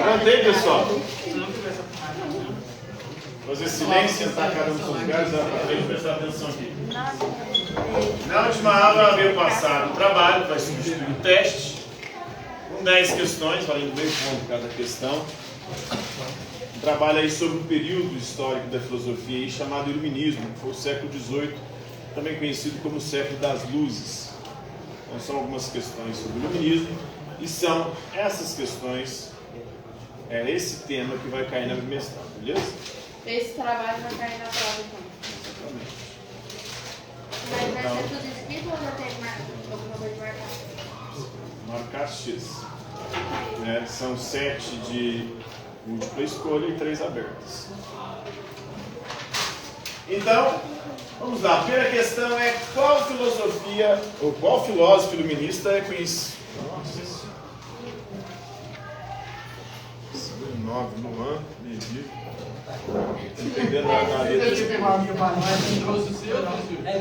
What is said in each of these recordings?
Contei, pessoal. Fazer silêncio, sentar cada um nos seus lugares, prestar atenção aqui. Na última aula veio passar o trabalho, vai substituir o teste, com 10 questões, valendo meio ponto cada questão. Um trabalho aí sobre o período histórico da filosofia aí, chamado Iluminismo, que foi o século XVIII, também conhecido como o século das luzes. Então são algumas questões sobre o Iluminismo, e são essas questões, esse tema que vai cair na mestrado, beleza? Esse trabalho vai cair na prova, então. Exatamente. Mas vai ser tudo escrito ou já tem alguma coisa marcada? Marcar X. São 7 de múltipla escolha e 3 abertas. Então, vamos lá. A primeira questão é qual filosofia, ou qual filósofo iluminista é conhecido? Nossa. 9 no ano, meio-dia. Entendendo na letra.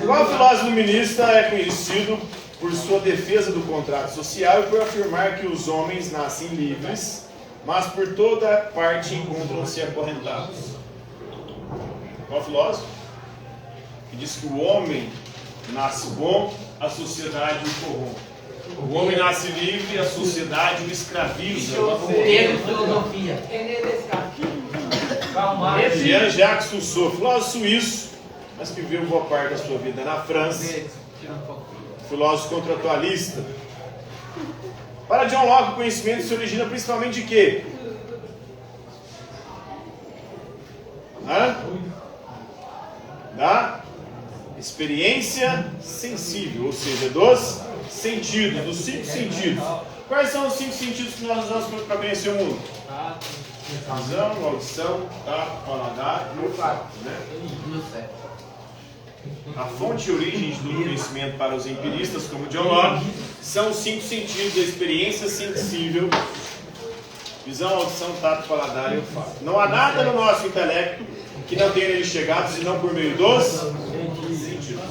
Qual filósofo iluminista é conhecido por sua defesa do contrato social e por afirmar que os homens nascem livres, mas por toda parte encontram-se acorrentados? Qual filósofo? Que diz que o homem nasce bom, a sociedade o corrompe. O homem nasce livre, a sociedade o escraviza. Filosofia. Jean-Jacques Rousseau, filósofo suíço, mas que viveu boa parte da sua vida na França, filósofo contratualista. Para John Locke, o conhecimento se origina principalmente de quê? Da experiência sensível, ou seja, dos sentidos, dos 5 sentidos. Quais são os 5 sentidos que nós usamos para conhecer o mundo? Visão, audição, tato, paladar e olfato, né? A fonte e origem do conhecimento para os empiristas, como John Locke, são os 5 sentidos da experiência sensível: visão, audição, tato, paladar e olfato. Não há nada no nosso intelecto que não tenha nele chegado, senão por meio dos sentidos.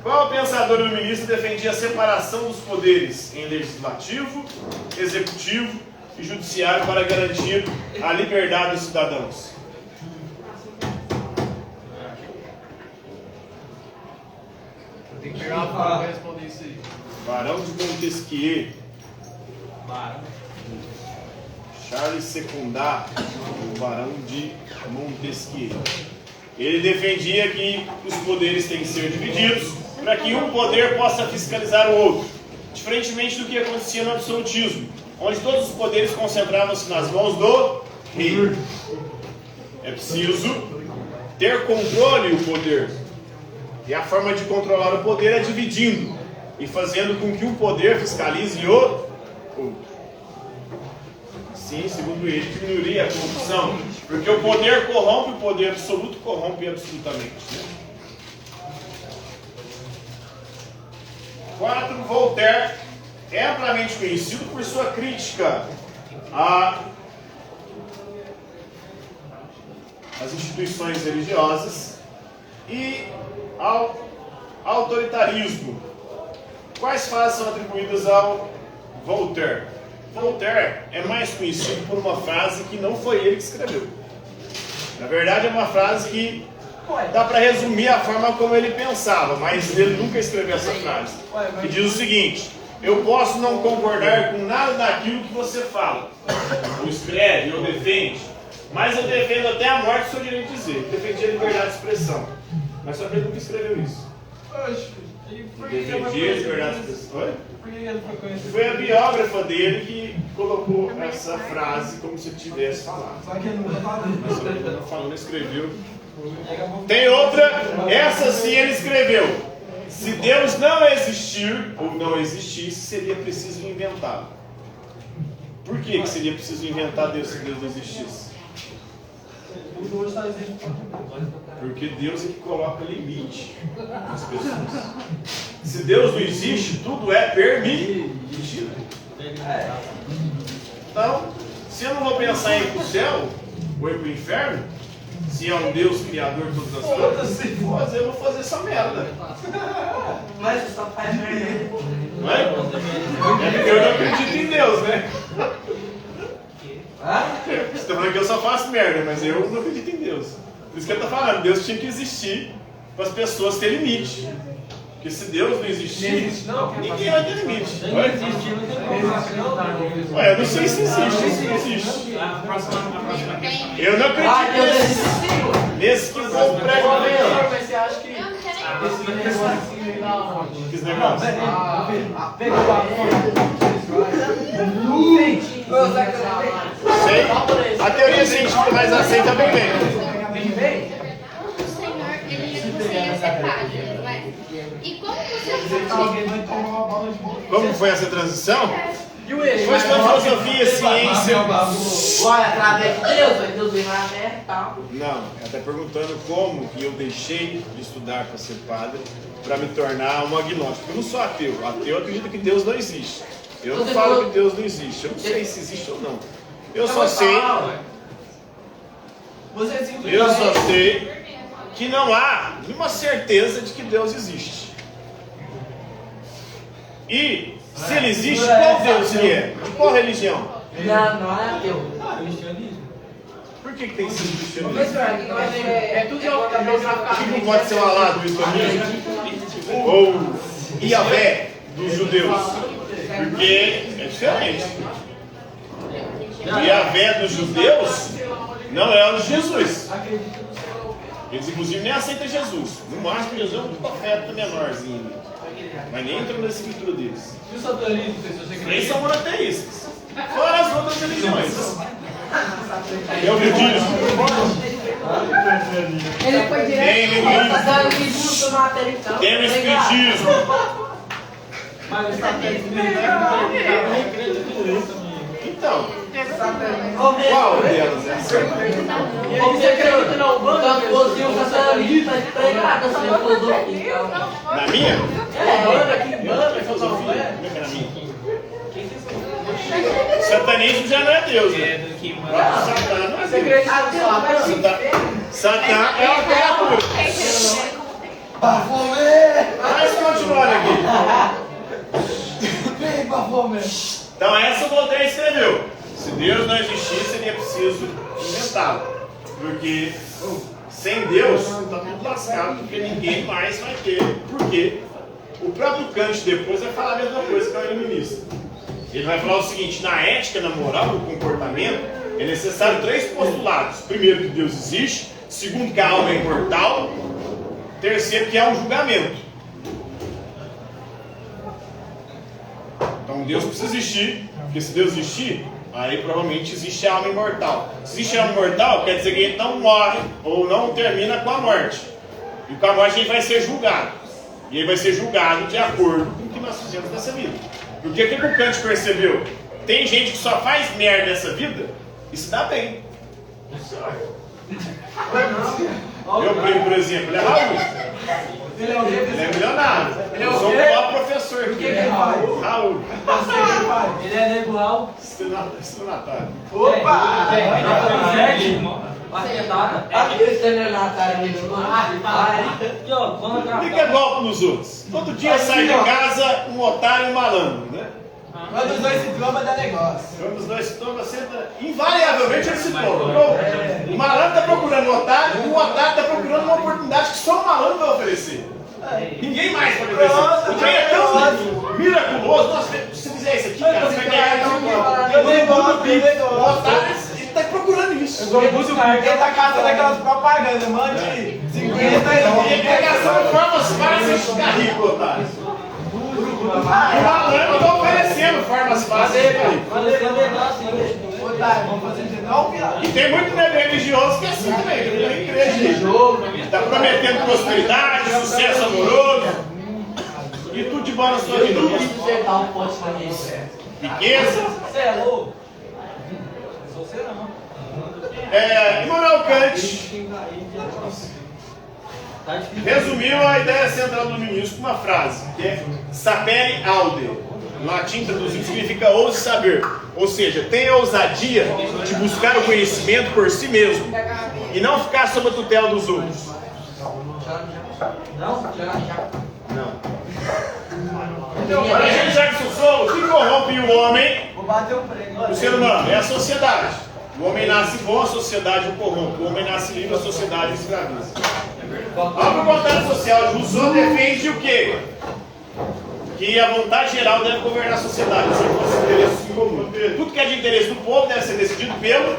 Qual pensador iluminista defendia a separação dos poderes em legislativo, executivo e judiciário para garantir a liberdade dos cidadãos? Tem que pegar uma fala para responder isso aí. Barão de Montesquieu. Charles Secundar, o Barão de Montesquieu. Ele defendia que os poderes têm que ser divididos para que um poder possa fiscalizar o outro, diferentemente do que acontecia no absolutismo, onde todos os poderes concentravam-se nas mãos do rei. É preciso ter controle do poder. E a forma de controlar o poder é dividindo e fazendo com que um poder fiscalize o outro. Sim, segundo ele, diminuiria a corrupção, porque o poder corrompe, o poder absoluto corrompe absolutamente. 4. Voltaire é amplamente conhecido por sua crítica às instituições religiosas e ao autoritarismo. Quais frases são atribuídas ao Voltaire? Voltaire é mais conhecido por uma frase que não foi ele que escreveu. Na verdade, é uma frase que dá para resumir a forma como ele pensava, mas ele nunca escreveu essa frase. Que diz o seguinte: eu posso não concordar com nada daquilo que você fala, ou escreve, ou defende, mas eu defendo até a morte o seu direito de dizer. Ele defendia a liberdade de expressão, mas só que ele nunca escreveu isso. Defendia a liberdade de expressão. Foi a biógrafa dele que colocou essa frase como se tivesse falado. Só que ele não está falando. Mas ele não falou, não escreveu. Tem outra, essa sim ele escreveu: se Deus não existir ou não existisse, seria preciso inventá-lo. Por que seria preciso inventar Deus se Deus não existisse? Porque Deus é que coloca limite nas pessoas. Se Deus não existe, tudo é permitido. Então, se eu não vou pensar em ir para o céu ou ir para o inferno, se é um Deus criador de todas as coisas, eu vou fazer essa merda. Mas só faz merda. Não é? É porque eu não acredito em Deus. faço merda, mas eu não acredito em Deus. Por isso que ele está falando, Deus tinha que existir para as pessoas terem limite. Porque se Deus não existir, ninguém vai ter limite. Não existe, não tem como. Ué, eu não sei se existe, se não existe. Eu não acredito nesse que o povo prega na igreja. Mas você acha que Eu não quero nem esse negócio assim veio da onde? Que esse negócio. Sei. A teoria científica mais aceita bem bem. o Senhor, você ia ser padre, não é? E como você sentiu? Como foi essa transição? E o eixo? Foi estudando filosofia, ciência. Olha, através de Deus, Deus vem lá terra e tal. Não, ela está perguntando como que eu deixei de estudar para ser padre para me tornar um agnóstico. Eu não sou ateu. Ateu acredita que Deus não existe. Eu não falo que Deus não existe. Eu não sei se existe ou não. Eu só sei que não há nenhuma certeza de que Deus existe. E se ele existe, qual Deus ele é? De qual religião? Não é ateu. Por que tem sido cristianismo? É tudo de outra Tipo, pode ser o Alá do islamismo? Ou Yahvé dos judeus? Porque é diferente. O Yahvé dos judeus não é o de Jesus. Eles inclusive nem aceitam Jesus. No máximo Jesus é um profeta menorzinho. Mas nem entra na escritura deles. E o satanismo, Eles são monoteístas. Fora as outras religiões. É o budismo. Ele foi Tem direto. hinduísmo. Tem o espiritismo. Mas o satanismo Então, qual delas é a certa? você acredita na Umbanda? Então, você o satanismo vai pregar essa filosofia. Na minha? Banda, Filosofia? Como é que é na minha? Satanismo já não é Deus, né? Satã não é Deus. Satã é uma criatura. Mas continuando aqui. Então essa o Voltaire escreveu. Se Deus não existisse, seria preciso inventá-lo. Porque sem Deus está tudo lascado, porque ninguém mais vai ter. Por quê? O próprio Kant depois vai falar a mesma coisa que é o iluminista. Ele vai falar o seguinte: na ética, na moral, no comportamento, é necessário 3 postulados. Primeiro, que Deus existe. Segundo, que a alma é imortal. Terceiro, que há um julgamento. Então Deus precisa existir, porque se Deus existir, aí provavelmente existe a alma imortal. Se existe a alma imortal, quer dizer que ele não morre ou não termina com a morte. E com a morte ele vai ser julgado. E ele vai ser julgado de acordo com o que nós fizemos nessa vida. Porque o que o Kant percebeu? Tem gente que só faz merda nessa vida e se dá bem. Meu primo, por exemplo, ele é Raul. Ele é milionário. Eu sou o maior professor aqui. Raul. Ele é igual. Estelionatário. Opa! Aqui o estelionatário. O que é golpe nos outros? Todo dia sai de casa um otário e um malandro, né? Quando os dois se trombam, dá negócio. Quando os dois se tomam, invariavelmente eles se tomam. O malandro está procurando um otário e o otário está procurando uma oportunidade que só o malandro vai oferecer. Ninguém mais pode oferecer. O trem é tão miraculoso. Nossa, se você fizer isso aqui, cara, você vai ganhar. Eu dei o otário está procurando isso. Ele tá caçando aquelas propagandas, mano, de 50 Ele está gastando formas fáceis de ficar rico, otário. O malandro está oferecendo formas fáceis de ficar rico. Vamos fazer de novo, viado. E tem muito nego religioso que é assim também, que tem igreja. Está prometendo prosperidade, sucesso amoroso. E tudo de bom na sua vida. Riqueza. Você é louco? Immanuel Kant resumiu a ideia central do iluminismo com uma frase, que é sapere aude. Em latim traduzido significa ouse saber. Ou seja, tenha ousadia de buscar o conhecimento por si mesmo e não ficar sob a tutela dos outros. Não? Não. Para a gente já que sou, o que corrompe o homem, Vou bater um prego. o ser humano, é a sociedade. O homem nasce bom, a sociedade o corrompe. O homem nasce livre, a sociedade o escraviza. A vontade social de Rousseau defende o quê? Que a vontade geral deve governar a sociedade, sem os interesses comuns. Tudo que é de interesse do povo deve ser decidido pelo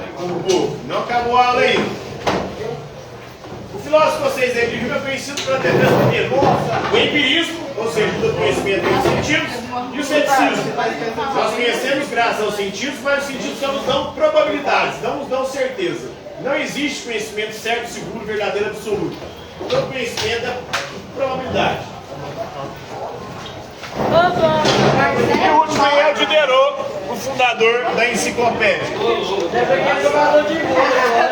povo. Não acabou a aula ainda. O filósofo escocês David Hume é conhecido por ter três primeiros: o empirismo, ou seja, do conhecimento dos sentidos, e o ceticismo. Nós conhecemos graças aos sentidos, mas os sentidos só nos dão probabilidades, não nos dão certeza. Não existe conhecimento certo, seguro, verdadeiro, absoluto. Todo conhecimento é probabilidade. E o último é o Diderot, o fundador da enciclopédia. Deve ser jogador de bola.